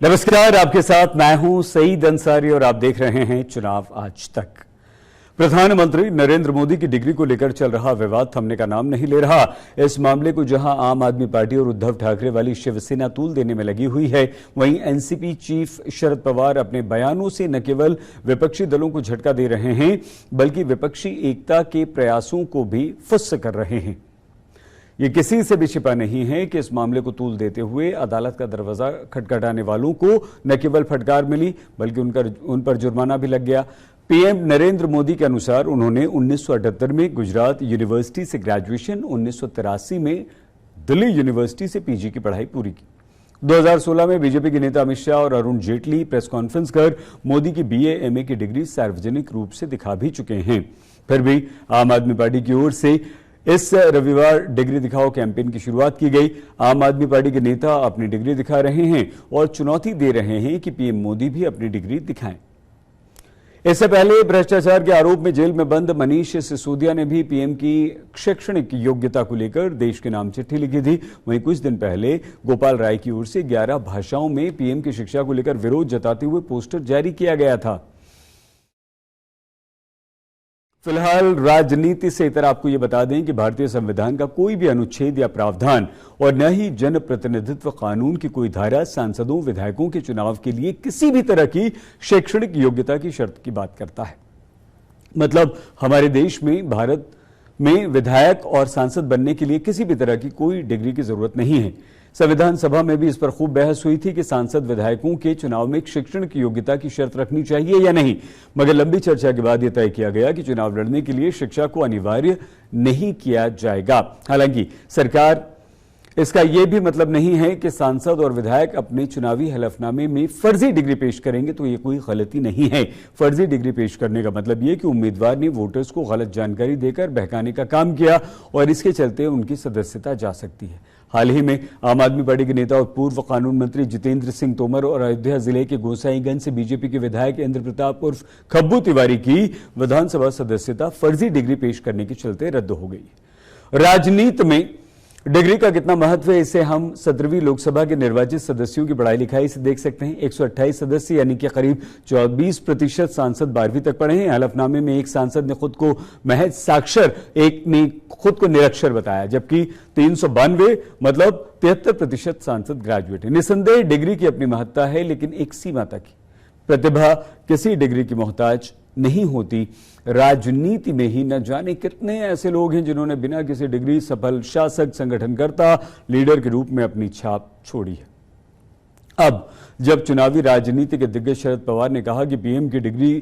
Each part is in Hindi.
नमस्कार, आपके साथ मैं हूं सईद अंसारी और आप देख रहे हैं चुनाव आज तक। प्रधानमंत्री नरेंद्र मोदी की डिग्री को लेकर चल रहा विवाद थमने का नाम नहीं ले रहा। इस मामले को जहां आम आदमी पार्टी और उद्धव ठाकरे वाली शिवसेना तूल देने में लगी हुई है, वहीं एनसीपी चीफ शरद पवार अपने बयानों से न केवल विपक्षी दलों को झटका दे रहे हैं, बल्कि विपक्षी एकता के प्रयासों को भी फुस्स कर रहे हैं। ये किसी से भी छिपा नहीं है कि इस मामले को तूल देते हुए अदालत का दरवाजा खटखटाने वालों को न केवल फटकार मिली, बल्कि उन पर जुर्माना भी लग गया। पीएम नरेंद्र मोदी के अनुसार उन्होंने 1978 में गुजरात यूनिवर्सिटी से ग्रेजुएशन, 1983 में दिल्ली यूनिवर्सिटी से पीजी की पढ़ाई पूरी की। 2016 में बीजेपी के नेता अमित शाह और अरुण जेटली प्रेस कॉन्फ्रेंस कर मोदी की बीए एमए की डिग्री सार्वजनिक रूप से दिखा भी चुके हैं। फिर भी आम आदमी पार्टी की ओर से इस रविवार डिग्री दिखाओ कैंपेन की शुरुआत की गई। आम आदमी पार्टी के नेता अपनी डिग्री दिखा रहे हैं और चुनौती दे रहे हैं कि पीएम मोदी भी अपनी डिग्री दिखाएं। इससे पहले भ्रष्टाचार के आरोप में जेल में बंद मनीष सिसोदिया ने भी पीएम की शैक्षणिक योग्यता को लेकर देश के नाम चिट्ठी लिखी थी। वहीं कुछ दिन पहले गोपाल राय की ओर से 11 भाषाओं में पीएम की शिक्षा को लेकर विरोध जताते हुए पोस्टर जारी किया गया था। फिलहाल राजनीति से इतर आपको यह बता दें कि भारतीय संविधान का कोई भी अनुच्छेद या प्रावधान और न ही जनप्रतिनिधित्व कानून की कोई धारा सांसदों विधायकों के चुनाव के लिए किसी भी तरह की शैक्षणिक योग्यता की शर्त की बात करता है। मतलब हमारे देश में, भारत में विधायक और सांसद बनने के लिए किसी भी तरह की कोई डिग्री की जरूरत नहीं है। संविधान सभा में भी इस पर खूब बहस हुई थी कि सांसद विधायकों के चुनाव में शैक्षणिक योग्यता की शर्त रखनी चाहिए या नहीं, मगर लंबी चर्चा के बाद यह तय किया गया कि चुनाव लड़ने के लिए शिक्षा को अनिवार्य नहीं किया जाएगा। हालांकि सरकार इसका यह भी मतलब नहीं है कि सांसद और विधायक अपने चुनावी हलफनामे में फर्जी डिग्री पेश करेंगे तो ये कोई गलती नहीं है। फर्जी डिग्री पेश करने का मतलब यह कि उम्मीदवार ने वोटर्स को गलत जानकारी देकर बहकाने का काम किया और इसके चलते उनकी सदस्यता जा सकती है। हाल ही में आम आदमी पार्टी के नेता और पूर्व कानून मंत्री जितेंद्र सिंह तोमर और अयोध्या जिले के गोसाईगंज से बीजेपी के विधायक इंद्र प्रताप उर्फ खब्बू तिवारी की विधानसभा सदस्यता फर्जी डिग्री पेश करने के चलते रद्द हो गई। राजनीति में डिग्री का कितना महत्व है, इसे हम 17वीं लोकसभा के निर्वाचित सदस्यों की पढ़ाई लिखाई से देख सकते हैं। 128 सदस्य यानी कि करीब 24% सांसद 12वीं तक पढ़े हैं। हलफनामे में एक सांसद ने खुद को महज साक्षर, एक ने खुद को निरक्षर बताया, जबकि 392 मतलब 73% सांसद ग्रेजुएट है। निसंदेह डिग्री की अपनी महत्ता है, लेकिन एक सीमा तक ही। प्रतिभा किसी डिग्री की मोहताज नहीं होती। राजनीति में ही न जाने कितने ऐसे लोग हैं जिन्होंने बिना किसी डिग्री सफल शासक, संगठनकर्ता, लीडर के रूप में अपनी छाप छोड़ी है। अब जब चुनावी राजनीति के दिग्गज शरद पवार ने कहा कि पीएम की डिग्री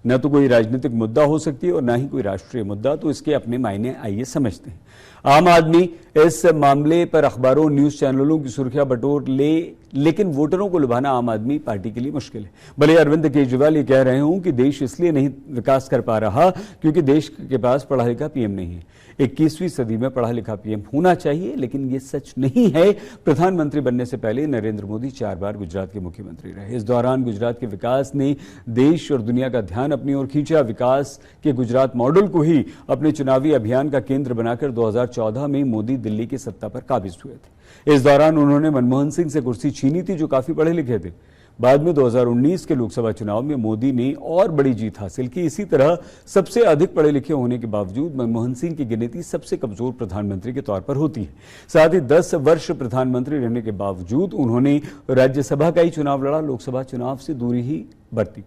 न तो कोई राजनीतिक मुद्दा हो सकती है और न ही कोई राष्ट्रीय मुद्दा, तो इसके अपने मायने आइए समझते हैं। आम आदमी इस मामले पर अखबारों, न्यूज चैनलों की सुर्खियां बटोर ले, लेकिन वोटरों को लुभाना आम आदमी पार्टी के लिए मुश्किल है। भले अरविंद केजरीवाल ये कह रहे हों कि देश इसलिए नहीं विकास कर पा रहा क्योंकि देश के पास पढ़ा लिखा पीएम नहीं है। 21वीं सदी में पढ़ा लिखा पीएम होना चाहिए, लेकिन ये सच नहीं है। प्रधानमंत्री बनने से पहले नरेंद्र मोदी 4 बार गुजरात के मुख्यमंत्री रहे। इस दौरान गुजरात के विकास ने देश और दुनिया का ध्यान अपनी ओर खींचा। विकास के गुजरात मॉडल को ही अपने चुनावी अभियान का केंद्र बनाकर 2014 में मोदी दिल्ली की सत्ता पर काबिज हुए थे। इस दौरान उन्होंने मनमोहन सिंह से कुर्सी छीनी थी, जो काफी पढ़े लिखे थे। बाद में 2019 के लोकसभा चुनाव में मोदी ने और बड़ी जीत हासिल की। इसी तरह सबसे अधिक पढ़े लिखे होने के बावजूद मनमोहन सिंह की गिनती सबसे कमजोर प्रधानमंत्री के तौर पर होती है। साथ ही 10 वर्ष प्रधानमंत्री रहने के बावजूद उन्होंने राज्यसभा का ही चुनाव लड़ा, लोकसभा चुनाव से दूरी ही बरती।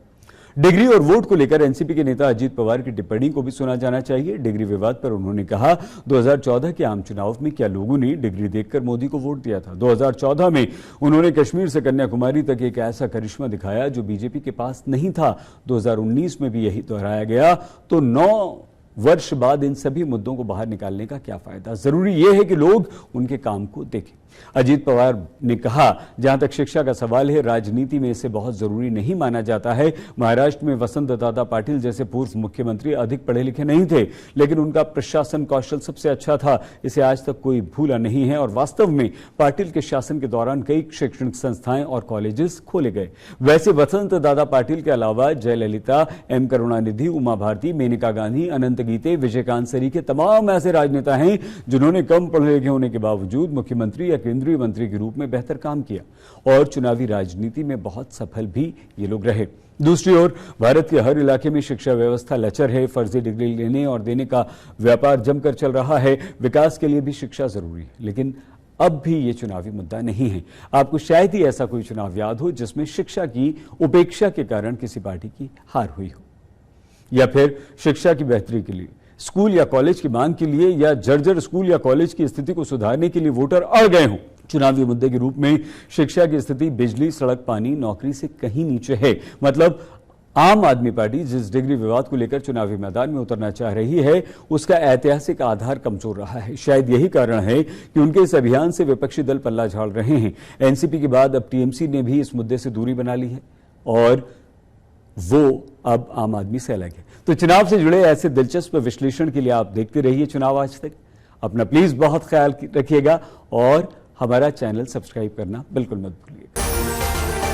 डिग्री और वोट को लेकर एनसीपी के नेता अजीत पवार की टिप्पणी को भी सुना जाना चाहिए। डिग्री विवाद पर उन्होंने कहा, 2014 के आम चुनाव में क्या लोगों ने डिग्री देखकर मोदी को वोट दिया था? 2014 में उन्होंने कश्मीर से कन्याकुमारी तक एक ऐसा करिश्मा दिखाया जो बीजेपी के पास नहीं था। 2019 में भी यही दोहराया गया। तो 9 वर्ष बाद इन सभी मुद्दों को बाहर निकालने का क्या फायदा? जरूरी यह है कि लोग उनके काम को देखें। अजीत पवार ने कहा, जहां तक शिक्षा का सवाल है, राजनीति में इसे बहुत जरूरी नहीं माना जाता है। महाराष्ट्र में वसंत दादा पाटिल जैसे पूर्व मुख्यमंत्री अधिक पढ़े लिखे नहीं थे, लेकिन उनका प्रशासन कौशल सबसे अच्छा था। इसे आज तक कोई भूला नहीं है और वास्तव में पाटिल के शासन के दौरान कई शैक्षणिक संस्थाएं और कॉलेजेस खोले गए। वैसे वसंत दादा पाटिल के अलावा जयललिता, एम करुणानिधि, उमा भारती, मेनका गांधी, अनंत गीते, विजयकांत सरी के तमाम ऐसे राजनेता हैं जिन्होंने कम पढ़े लिखे होने के बावजूद मुख्यमंत्री या या केंद्रीय मंत्री के रूप में बेहतर काम किया और चुनावी राजनीति में बहुत सफल भी ये लोग रहे। दूसरी ओर भारत के हर इलाके में शिक्षा व्यवस्था लचर है, फर्जी डिग्री लेने और देने का व्यापार जमकर चल रहा है। विकास के लिए भी शिक्षा जरूरी है, लेकिन अब भी ये चुनावी मुद्दा नहीं है। आपको शायद ही ऐसा कोई चुनाव याद हो जिसमें शिक्षा की उपेक्षा के कारण किसी पार्टी की हार हुई हो, या फिर शिक्षा की बेहतरी के लिए, स्कूल या कॉलेज की मांग के लिए, या जर्जर स्कूल या कॉलेज की स्थिति को सुधारने के लिए वोटर अड़ गए हों। चुनावी मुद्दे के रूप में शिक्षा की स्थिति बिजली, सड़क, पानी, नौकरी से कहीं नीचे है। मतलब आम आदमी पार्टी जिस डिग्री विवाद को लेकर चुनावी मैदान में उतरना चाह रही है, उसका ऐतिहासिक आधार कमजोर रहा है। शायद यही कारण है कि उनके इस अभियान से विपक्षी दल पल्ला झाड़ रहे हैं। एनसीपी के बाद अब टीएमसी ने भी इस मुद्दे से दूरी बना ली है और वो अब आम आदमी से अलग है। तो चुनाव से जुड़े ऐसे दिलचस्प विश्लेषण के लिए आप देखते रहिए चुनाव आज तक। अपना प्लीज बहुत ख्याल रखिएगा और हमारा चैनल सब्सक्राइब करना बिल्कुल मत भूलिएगा।